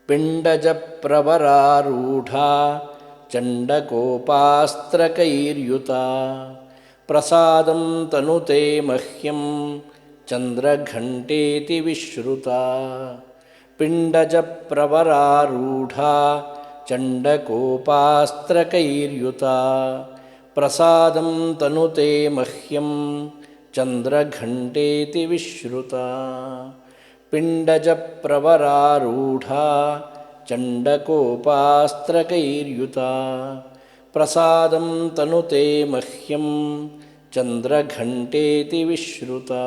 पिण्डजप्रवरारूढा चण्डकोपास्त्रकैर्युता प्रसादं तनुते मह्यं चन्द्रघण्टेति विश्रुता पिण्डजप्रवरारूढा चण्डकोपास्त्रकैर्युता प्रसादं तनुते मह्यं चन्द्रघण्टेति विश्रुता पिण्डजप्रवरारूढा चण्डकोपास्त्रकैर्युता प्रसादं तनुते मह्यं चन्द्रघण्टेति विश्रुता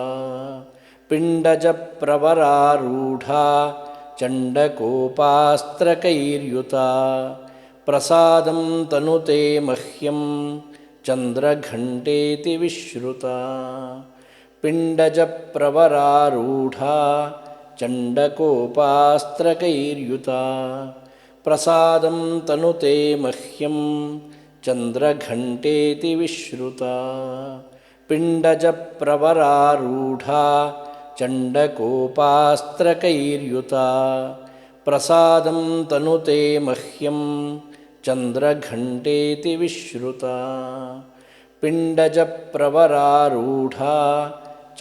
पिण्डजप्रवरारूढा चण्डकोपास्त्रकैर्युता प्रसादं तनुते मह्यं चन्द्रघण्टेति विश्रुता पिण्डजप्रवरारूढा चण्डकोपास्त्रकैर्युता प्रसादं तनुते मह्यं चन्द्रघण्टेति विश्रुता पिण्डजप्रवरारूढा चण्डकोपास्त्रकैर्युता प्रसादं तनुते मह्यं चन्द्रघण्टेति विश्रुता पिण्डजप्रवरारूढा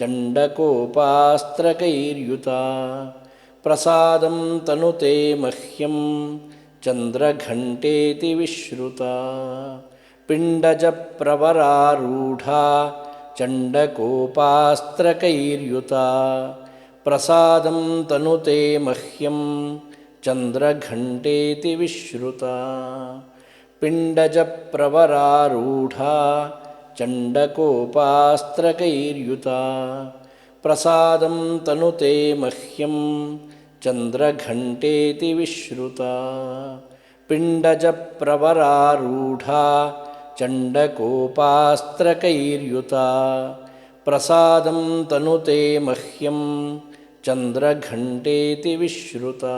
चण्डकोपास्त्रकैर्युता प्रसादं तनुते मह्यं चन्द्रघण्टेति विश्रुता पिण्डजप्रवरारूढा चण्डकोपास्त्रकैर्युता प्रसादं तनुते मह्यं चन्द्रघण्टेति विश्रुता पिण्डजप्रवरारूढा चण्डकोपास्त्रकैर्युता प्रसादं तनुते मह्यं चन्द्रघण्टेति विश्रुता पिण्डजप्रवरारूढा चण्डकोपास्त्रकैर्युता प्रसादं तनुते मह्यं चन्द्रघण्टेति विश्रुता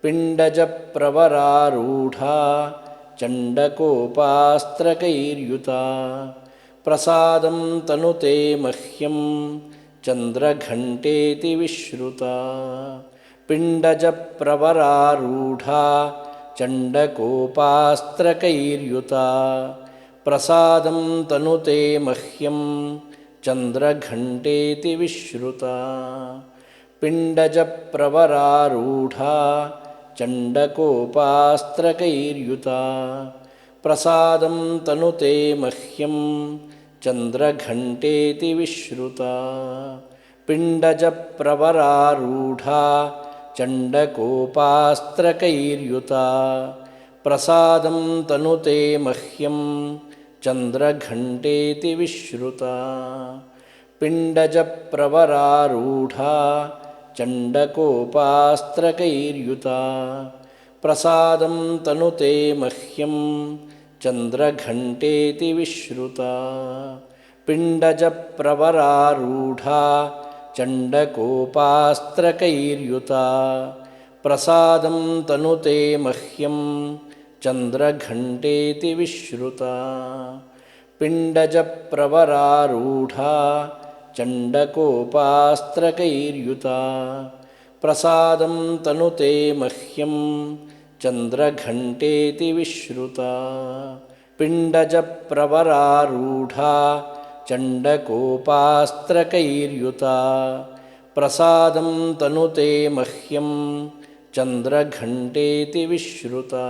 पिण्डजप्रवरारूढा चण्डकोपास्त्रकैर्युता प्रसादं तनुते मह्यं चन्द्रघण्टेति विश्रुता पिण्डजप्रवरारूढा चण्डकोपास्त्रकैर्युता प्रसादं तनुते मह्यं चन्द्रघण्टेति विश्रुता पिण्डजप्रवरारूढा चण्डकोपास्त्रकैर्युता प्रसादं तनुते मह्यं चन्द्रघण्टेति विश्रुता पिण्डजप्रवरारूढा चण्डकोपास्त्रकैर्युता प्रसादं तनुते मह्यं चन्द्रघण्टेति विश्रुता पिण्डजप्रवरारूढा चण्डकोपास्त्रकैर्युता प्रसादं तनुते मह्यं चन्द्रघण्टेति विश्रुता पिण्डजप्रवरारूढा चण्डकोपास्त्रकैर्युता प्रसादं तनुते मह्यं चन्द्रघण्टेति विश्रुता पिण्डजप्रवरारूढा चण्डकोपास्त्रकैर्युता प्रसादं तनुते मह्यं चन्द्रघण्टेति विश्रुता पिण्डजप्रवरारूढा चण्डकोपास्त्रकैर्युता प्रसादं तनुते मह्यं चन्द्रघण्टेति विश्रुता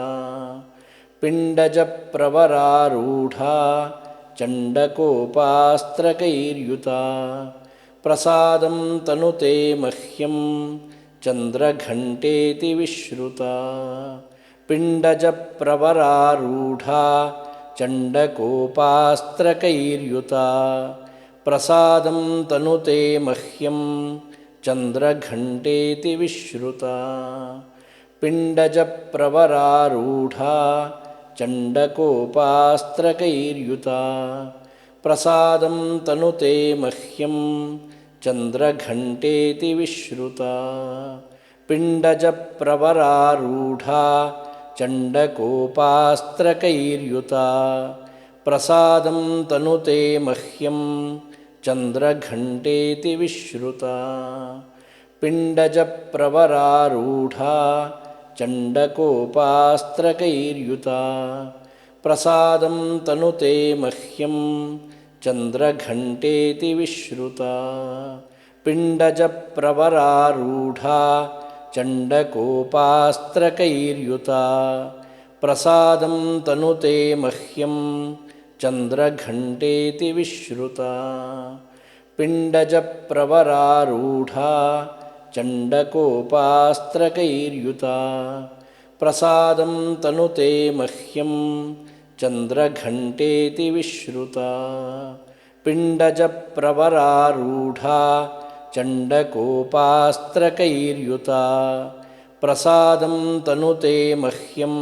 पिण्डजप्रवरारूढा चण्डकोपास्त्रकैर्युता प्रसादं तनुते मह्यं चन्द्रघण्टेति विश्रुता पिण्डजप्रवरारूढा चण्डकोपास्त्रकैर्युता प्रसादं तनुते मह्यं चन्द्रघण्टेति विश्रुता पिण्डजप्रवरारूढा चण्डकोपास्त्रकैर्युता प्रसादं तनुते मह्यं चन्द्रघण्टेति विश्रुता पिण्डजप्रवरारूढा चण्डकोपास्त्रकैर्युता प्रसादं तनुते मह्यं चन्द्रघण्टेति विश्रुता पिण्डजप्रवरारूढा चण्डकोपास्त्रकैर्युता प्रसादं तनुते मह्यं चन्द्रघण्टेति विश्रुता पिण्डजप्रवरारूढा चण्डकोपास्त्रकैर्युता प्रसादं तनुते मह्यं चन्द्रघण्टेति विश्रुता पिण्डजप्रवरारूढा चण्डकोपास्त्रकैर्युता प्रसादं तनुते मह्यं चन्द्रघण्टेति विश्रुता पिण्डजप्रवरारूढा चण्डकोपास्त्रकैर्युता प्रसादं तनुते मह्यं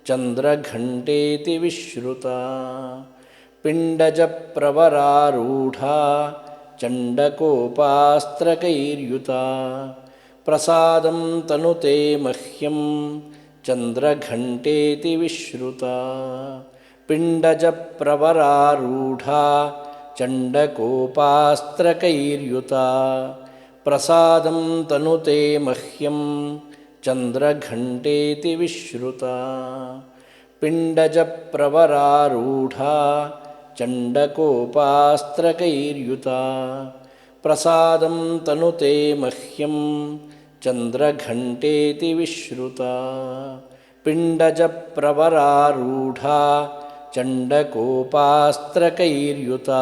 चन्द्रघण्टेति विश्रुता पिण्डजप्रवरारूढा चण्डकोपास्त्रकैर्युता प्रसादं तनुते मह्यं चन्द्रघण्टेति विश्रुता पिण्डजप्रवरारूढा चण्डकोपास्त्रकैर्युता प्रसादं तनुते मह्यं चन्द्रघण्टेति विश्रुता पिण्डजप्रवरारूढा चण्डकोपास्त्रकैर्युता प्रसादं तनुते मह्यं चन्द्रघण्टेति विश्रुता पिण्डजप्रवरारूढा चण्डकोपास्त्रकैर्युता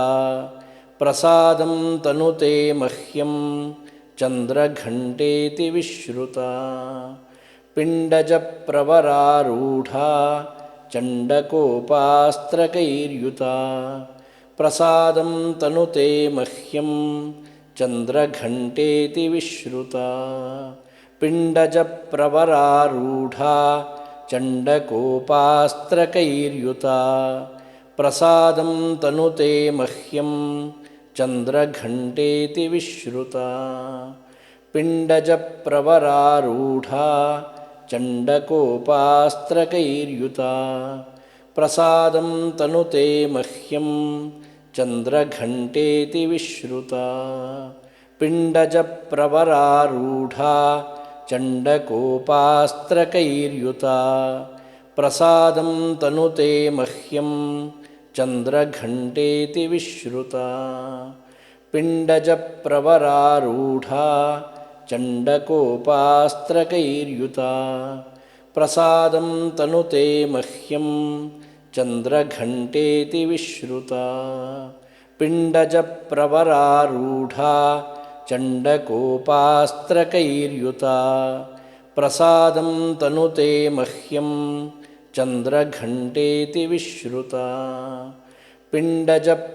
प्रसादं तनुते मह्यं चन्द्रघण्टेति विश्रुता पिण्डजप्रवरारूढा चण्डकोपास्त्रकैर्युता प्रसादं तनुते मह्यं चन्द्रघण्टेति विश्रुता पिण्डजप्रवरारूढा चण्डकोपास्त्रकैर्युता प्रसादं तनुते मह्यं चन्द्रघण्टेति विश्रुता पिण्डजप्रवरारूढा चण्डकोपास्त्रकैर्युता प्रसादं तनुते मह्यं चन्द्रघण्टेति विश्रुता पिण्डजप्रवरारूढा चण्डकोपास्त्रकैर्युता प्रसादं तनुते मह्यं चन्द्रघण्टेति विश्रुता पिण्डजप्रवरारूढा चण्डकोपास्त्रकैर्युता प्रसादं तनुते मह्यं चन्द्रघण्टेति विश्रुता पिण्डजप्रवरारूढा चण्डकोपास्त्रकैर्युता प्रसादं तनुते मह्यं चन्द्रघण्टेति विश्रुता पिण्डजप्रवरारूढा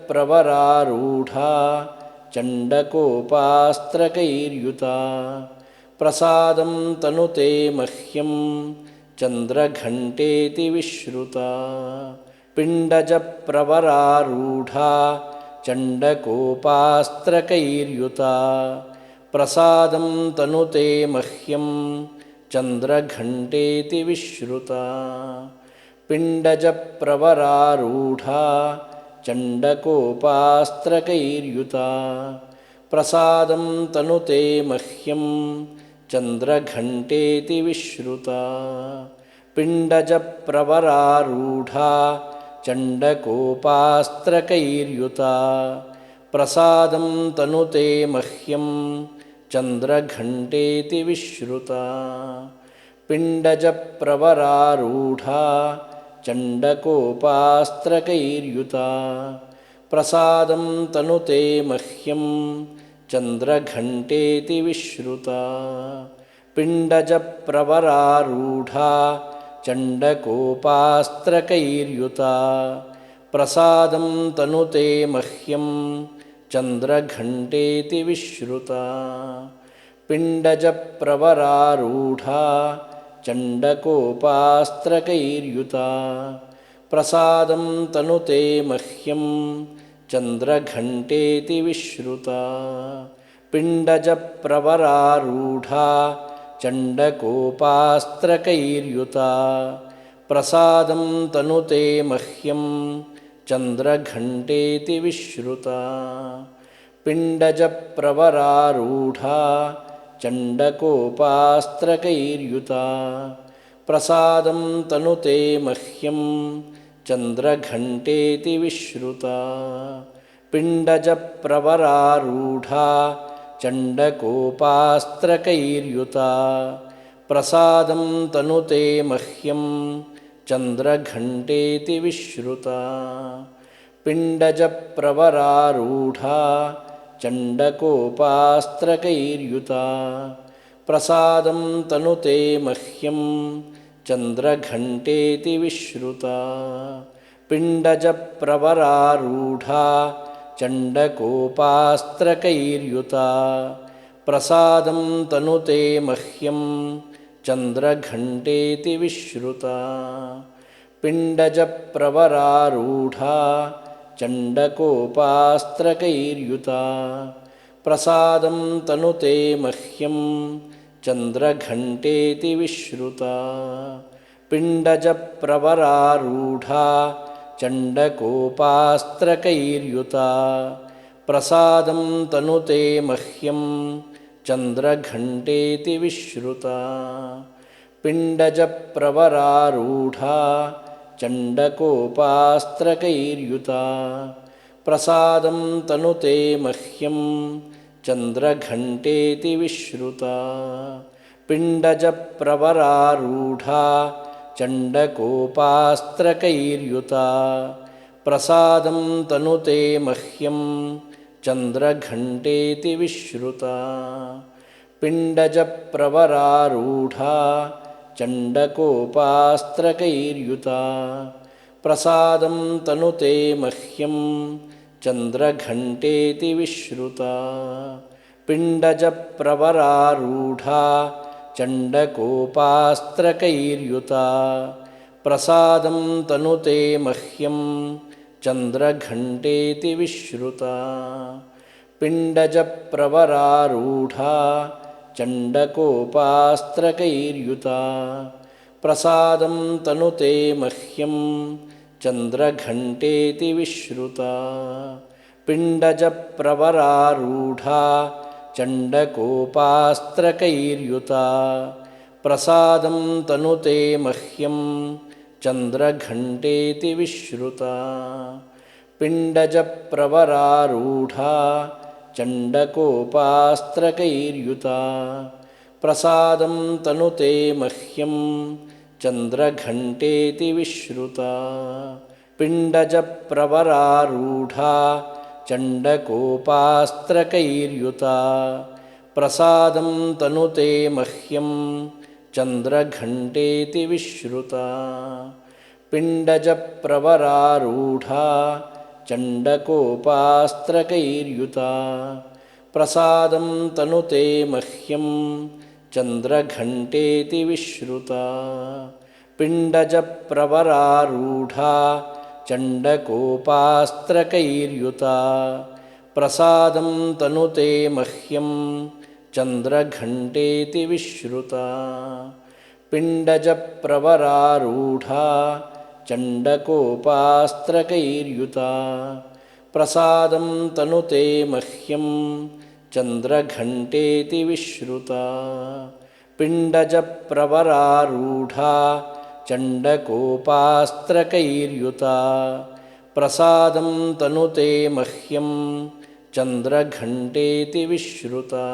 चण्डकोपास्त्रकैर्युता प्रसादं तनुते मह्यं चन्द्रघण्टेति विश्रुता पिण्डजप्रवरारूढा चण्डकोपास्त्रकैर्युता प्रसादं तनुते मह्यं चन्द्रघण्टेति विश्रुता पिण्डजप्रवरारूढा चण्डकोपास्त्रकैर्युता प्रसादं तनुते मह्यं चन्द्रघण्टेति विश्रुता पिण्डजप्रवरारूढा चण्डकोपास्त्रकैर्युता प्रसादं तनुते मह्यं चन्द्रघण्टेति विश्रुता पिण्डजप्रवरारूढा चण्डकोपास्त्रकैर्युता प्रसादं तनुते मह्यं चन्द्रघण्टेति विश्रुता पिण्डजप्रवरारूढा चण्डकोपास्त्रकैर्युता प्रसादं तनुते मह्यं चन्द्रघण्टेति विश्रुता पिण्डजप्रवरारूढा चण्डकोपास्त्रकैर्युता प्रसादं तनुते मह्यं चन्द्रघण्टेति विश्रुता पिण्डजप्रवरारूढा चण्डकोपास्त्रकैर्युता प्रसादं तनुते मह्यं चन्द्रघण्टेति विश्रुता पिण्डजप्रवरारूढा चण्डकोपास्त्रकैर्युता प्रसादं तनुते मह्यं चन्द्रघण्टेति विश्रुता पिण्डजप्रवरारूढा चण्डकोपास्त्रकैर्युता प्रसादं तनुते मह्यं चन्द्रघण्टेति विश्रुता पिण्डजप्रवरारूढा चण्डकोपास्त्रकैर्युता प्रसादं तनुते मह्यं चन्द्रघण्टेति विश्रुता पिण्डजप्रवरारूढा चण्डकोपास्त्रकैर्युता प्रसादं तनुते मह्यं चन्द्रघण्टेति विश्रुता पिण्डजप्रवरारूढा चण्डकोपास्त्रकैर्युता प्रसादं तनुते मह्यं चन्द्रघण्टेति विश्रुता पिण्डजप्रवरारूढा चण्डकोपास्त्रकैर्युता प्रसादं तनुते मह्यं चन्द्रघण्टेति विश्रुता पिण्डजप्रवरारूढा चण्डकोपास्त्रकैर्युता प्रसादं तनुते मह्यं चन्द्रघण्टेति विश्रुता पिण्डजप्रवरारूढा चण्डकोपास्त्रकैर्युता प्रसादं तनुते मह्यं चन्द्रघण्टेति विश्रुता पिण्डजप्रवरारूढा चण्डकोपास्त्रकैर्युता प्रसादं तनुते मह्यं चन्द्रघण्टेति विश्रुता पिण्डजप्रवरारूढा चण्डकोपास्त्रकैर्युता प्रसादं तनुते मह्यं चन्द्रघण्टेति विश्रुता पिण्डजप्रवरारूढा चण्डकोपास्त्रकैर्युता प्रसादं तनुते मह्यं चन्द्रघण्टेति विश्रुता पिण्डजप्रवरारूढा चण्डकोपास्त्रकैर्युता प्रसादं तनुते मह्यं चन्द्रघण्टेति विश्रुता पिण्डजप्रवरारूढा चण्डकोपास्त्रकैर्युता प्रसादं तनुते मह्यं चन्द्रघण्टेति विश्रुता पिण्डजप्रवरारूढा चण्डकोपास्त्रकैर्युता प्रसादं तनुते मह्यं चन्द्रघण्टेति विश्रुता पिण्डजप्रवरारूढा चण्डकोपास्त्रकैर्युता प्रसादं तनुते मह्यं चन्द्रघण्टेति विश्रुता पिण्डजप्रवरारूढा चण्डकोपास्त्रकैर्युता प्रसादं तनुते मह्यं चन्द्रघण्टेति विश्रुता पिण्डजप्रवरारूढा चण्डकोपास्त्रकैर्युता प्रसादं तनुते मह्यं चन्द्रघण्टेति विश्रुता पिण्डजप्रवरारूढा चण्डकोपास्त्रकैर्युता प्रसादं तनुते मह्यं चन्द्रघण्टेति विश्रुता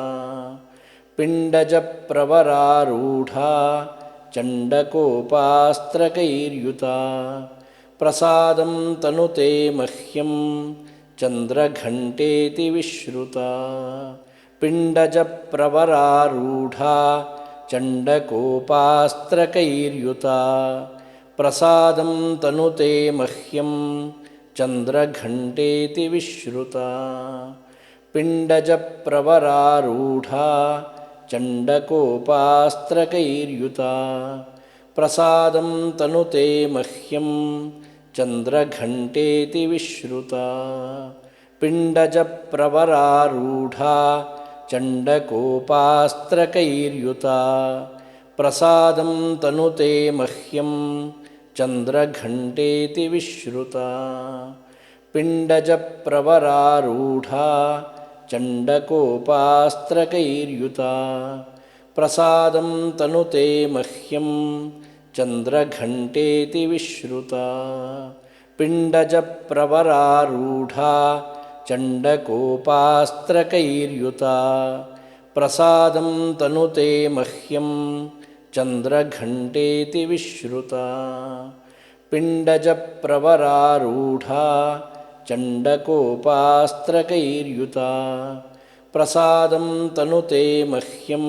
पिण्डजप्रवरारूढा चण्डकोपास्त्रकैर्युता प्रसादं तनुते मह्यं चन्द्रघण्टेति विश्रुता पिण्डजप्रवरारूढा चण्डकोपास्त्रकैर्युता प्रसादं तनुते मह्यं चन्द्रघण्टेति विश्रुता पिण्डजप्रवरारूढा चण्डकोपास्त्रकैर्युता प्रसादं तनुते मह्यं चन्द्रघण्टेति विश्रुता पिण्डजप्रवरारूढा चण्डकोपास्त्रकैर्युता प्रसादं तनुते मह्यं चन्द्रघण्टेति विश्रुता पिण्डजप्रवरारूढा चण्डकोपास्त्रकैर्युता प्रसादं तनुते मह्यं चन्द्रघण्टेति विश्रुता पिण्डजप्रवरारूढा चण्डकोपास्त्रकैर्युता प्रसादं तनुते मह्यं चन्द्रघण्टेति विश्रुता पिण्डजप्रवरारूढा चण्डकोपास्त्रकैर्युता प्रसादं तनुते मह्यं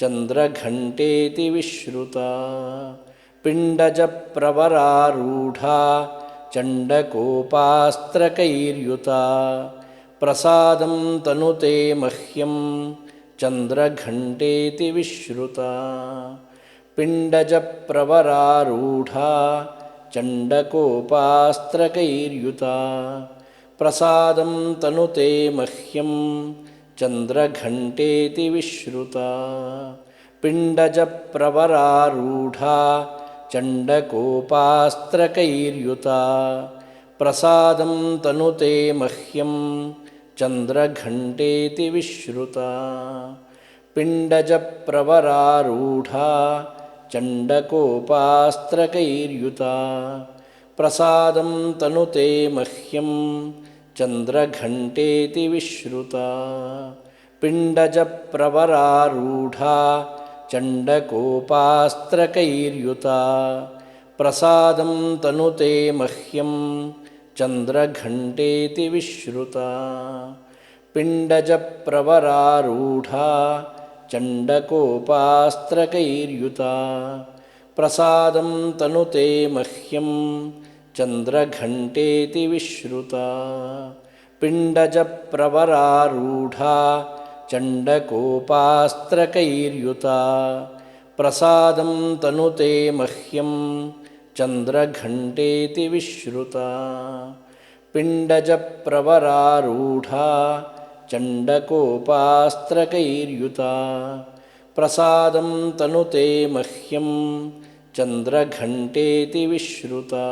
चन्द्रघण्टेति विश्रुता पिण्डजप्रवरारूढा चण्डकोपास्त्रकैर्युता प्रसादं तनुते मह्यं चन्द्रघण्टेति विश्रुता पिण्डजप्रवरारूढा चण्डकोपास्त्रकैर्युता प्रसादं तनुते मह्यं चन्द्रघण्टेति विश्रुता पिण्डजप्रवरारूढा चण्डकोपास्त्रकैर्युता प्रसादं तनुते मह्यं चन्द्रघण्टेति विश्रुता पिण्डजप्रवरारूढा चण्डकोपास्त्रकैर्युता प्रसादं तनुते मह्यं चन्द्रघण्टेति विश्रुता पिण्डजप्रवरारूढा चण्डकोपास्त्रकैर्युता प्रसादं तनुते मह्यं चन्द्रघण्टेति विश्रुता पिण्डजप्रवरारूढा चण्डकोपास्त्रकैर्युता प्रसादं तनुते मह्यं चन्द्रघण्टेति विश्रुता पिण्डजप्रवरारूढा चण्डकोपास्त्रकैर्युता प्रसादं तनुते मह्यं चन्द्रघण्टेति विश्रुता पिण्डजप्रवरारूढा चण्डकोपास्त्रकैर्युता प्रसादं तनुते मह्यं चन्द्रघण्टेति विश्रुता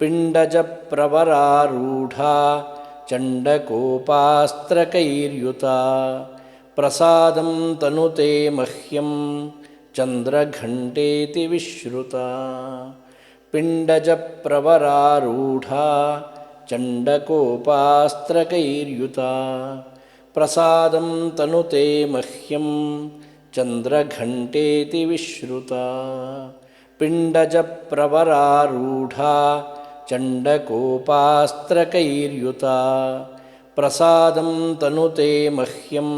पिण्डजप्रवरारूढा चण्डकोपास्त्रकैर्युता प्रसादं तनुते मह्यं चन्द्रघण्टेति विश्रुता पिण्डजप्रवरारूढा चण्डकोपास्त्रकैर्युता प्रसादं तनुते मह्यं चन्द्रघण्टेति विश्रुता पिण्डजप्रवरारूढा चण्डकोपास्त्रकैर्युता प्रसादं तनुते मह्यं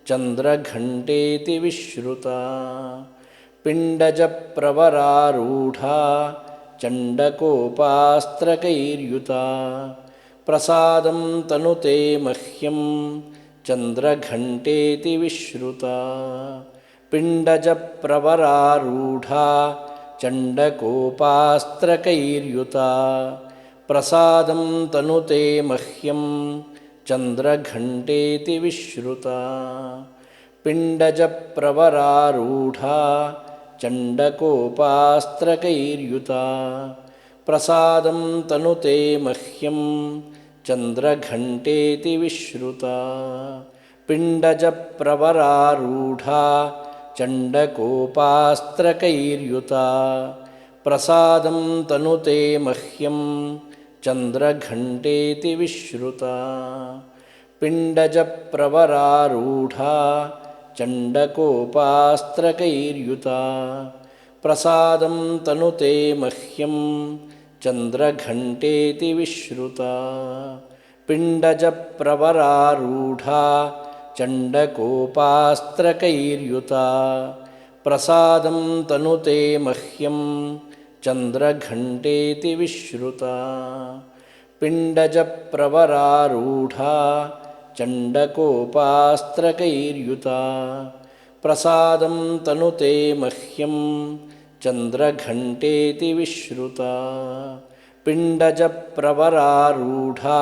चन्द्रघण्टेति विश्रुता पिण्डजप्रवरारूढा चण्डकोपास्त्रकैर्युता प्रसादं तनुते मह्यं चन्द्रघण्टेति विश्रुता पिण्डजप्रवरारूढा चण्डकोपास्त्रकैर्युता प्रसादं तनुते मह्यं चन्द्रघण्टेति विश्रुता पिण्डजप्रवरारूढा चण्डकोपास्त्रकैर्युता प्रसादं तनुते मह्यं चन्द्रघण्टेति विश्रुता पिण्डजप्रवरारूढा चण्डकोपास्त्रकैर्युता प्रसादं तनुते मह्यं चन्द्रघण्टेति विश्रुता पिण्डजप्रवरारूढा चण्डकोपास्त्रकैर्युता प्रसादं तनुते मह्यं चन्द्रघण्टेति विश्रुता पिण्डजप्रवरारूढा चण्डकोपास्त्रकैर्युता प्रसादं तनुते मह्यं चन्द्रघण्टेति विश्रुता पिण्डजप्रवरारूढा चण्डकोपास्त्रकैर्युता प्रसादं तनुते मह्यं चन्द्रघण्टेति विश्रुता पिण्डजप्रवरारूढा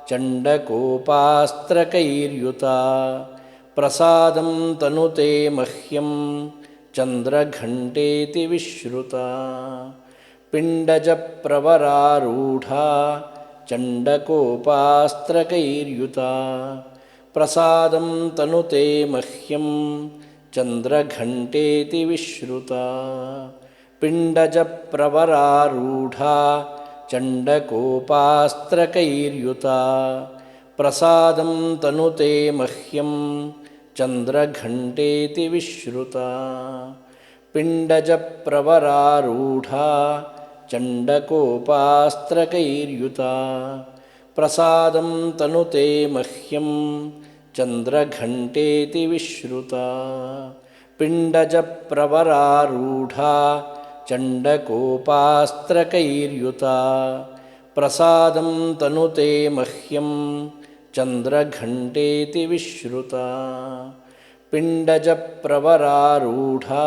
चण्डकोपास्त्रकैर्युता प्रसादं तनुते मह्यं चन्द्रघण्टेति विश्रुता पिण्डजप्रवरारूढा चण्डकोपास्त्रकैर्युता प्रसादं तनुते मह्यं चन्द्रघण्टेति विश्रुता पिण्डजप्रवरारूढा चण्डकोपास्त्रकैर्युता प्रसादं तनुते मह्यं चन्द्रघण्टेति विश्रुता पिण्डजप्रवरारूढा चण्डकोपास्त्रकैर्युता प्रसादं तनुते मह्यं चन्द्रघण्टेति विश्रुता पिण्डजप्रवरारूढा चण्डकोपास्त्रकैर्युता प्रसादं तनुते मह्यं चन्द्रघण्टेति विश्रुता पिण्डजप्रवरारूढा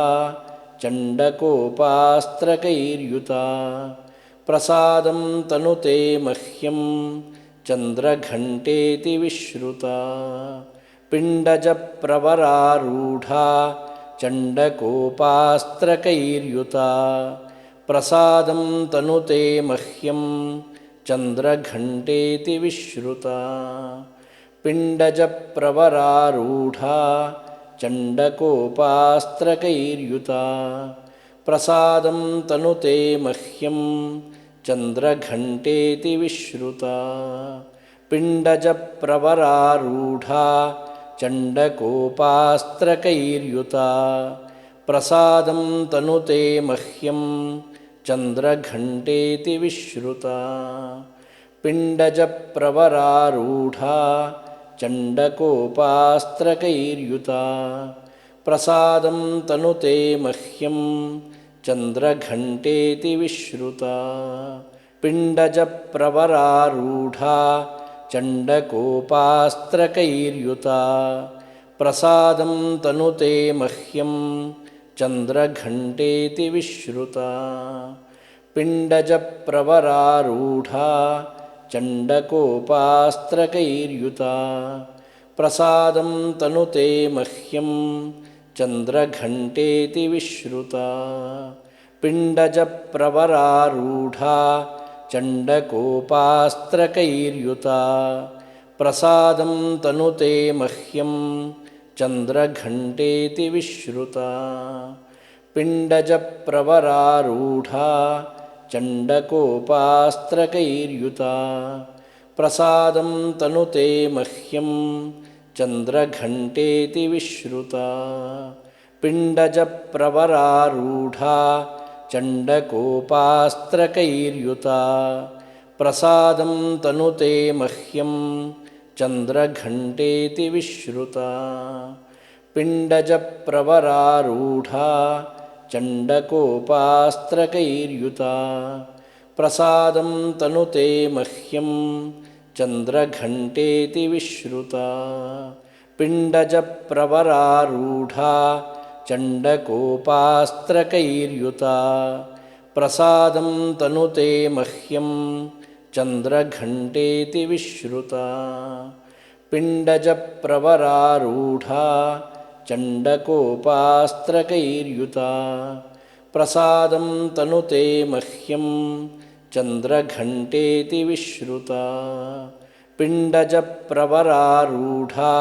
चण्डकोपास्त्रकैर्युता प्रसादं तनुते मह्यं चन्द्रघण्टेति विश्रुता पिण्डजप्रवरारूढा चण्डकोपास्त्रकैर्युता प्रसादं तनुते मह्यं चन्द्रघण्टेति विश्रुता पिण्डजप्रवरारूढा चण्डकोपास्त्रकैर्युता प्रसादं तनुते मह्यं चन्द्रघण्टेति विश्रुता पिण्डजप्रवरारूढा चण्डकोपास्त्रकैर्युता प्रसादं तनुते मह्यं चन्द्रघण्टेति विश्रुता पिण्डजप्रवरारूढा चण्डकोपास्त्रकैर्युता प्रसादं तनुते मह्यं चन्द्रघण्टेति विश्रुता पिण्डजप्रवरारूढा चण्डकोपास्त्रकैर्युता प्रसादं तनुते मह्यं चन्द्रघण्टेति विश्रुता पिण्डजप्रवरारूढा चण्डकोपास्त्रकैर्युता प्रसादं तनुते मह्यं चन्द्रघण्टेति विश्रुता पिण्डजप्रवरारूढा चण्डकोपास्त्रकैर्युता प्रसादं तनुते मह्यं चन्द्रघण्टेति विश्रुता पिण्डजप्रवरारूढा चण्डकोपास्त्रकैर्युता प्रसादं तनुते मह्यं चन्द्रघण्टेति विश्रुता पिण्डजप्रवरारूढा चण्डकोपास्त्रकैर्युता प्रसादं तनुते मह्यं चन्द्रघण्टेति विश्रुता पिण्डजप्रवरारूढा चण्डकोपास्त्रकैर्युता प्रसादं तनुते मह्यं चन्द्रघण्टेति विश्रुता पिण्डजप्रवरारूढा चण्डकोपास्त्रकैर्युता प्रसादं तनुते मह्यं चन्द्रघण्टेति विश्रुता पिण्डजप्रवरारूढा चण्डकोपास्त्रकैर्युता प्रसादं तनुते मह्यं चन्द्रघण्टेति विश्रुता पिण्डजप्रवरारूढा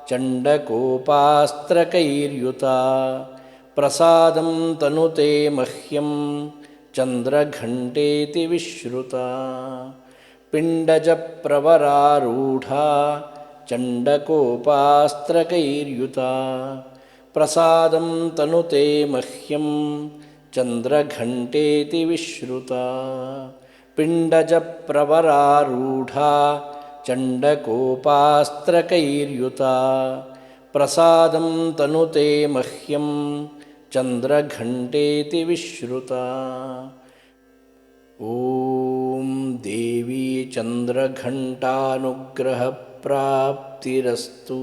चण्डकोपास्त्रकैर्युता प्रसादं तनुते मह्यं चन्द्रघण्टेति विश्रुता पिण्डजप्रवरारूढा चण्डकोपास्त्रकैर्युता प्रसादं तनुते मह्यं चन्द्रघण्टेति विश्रुता पिण्डजप्रवरारूढा चण्डकोपास्त्रकैर्युता प्रसादं तनुते मह्यं चन्द्रघण्टेति विश्रुता ॐ देवी चन्द्रघण्टानुग्रहप्राप्तिरस्तु।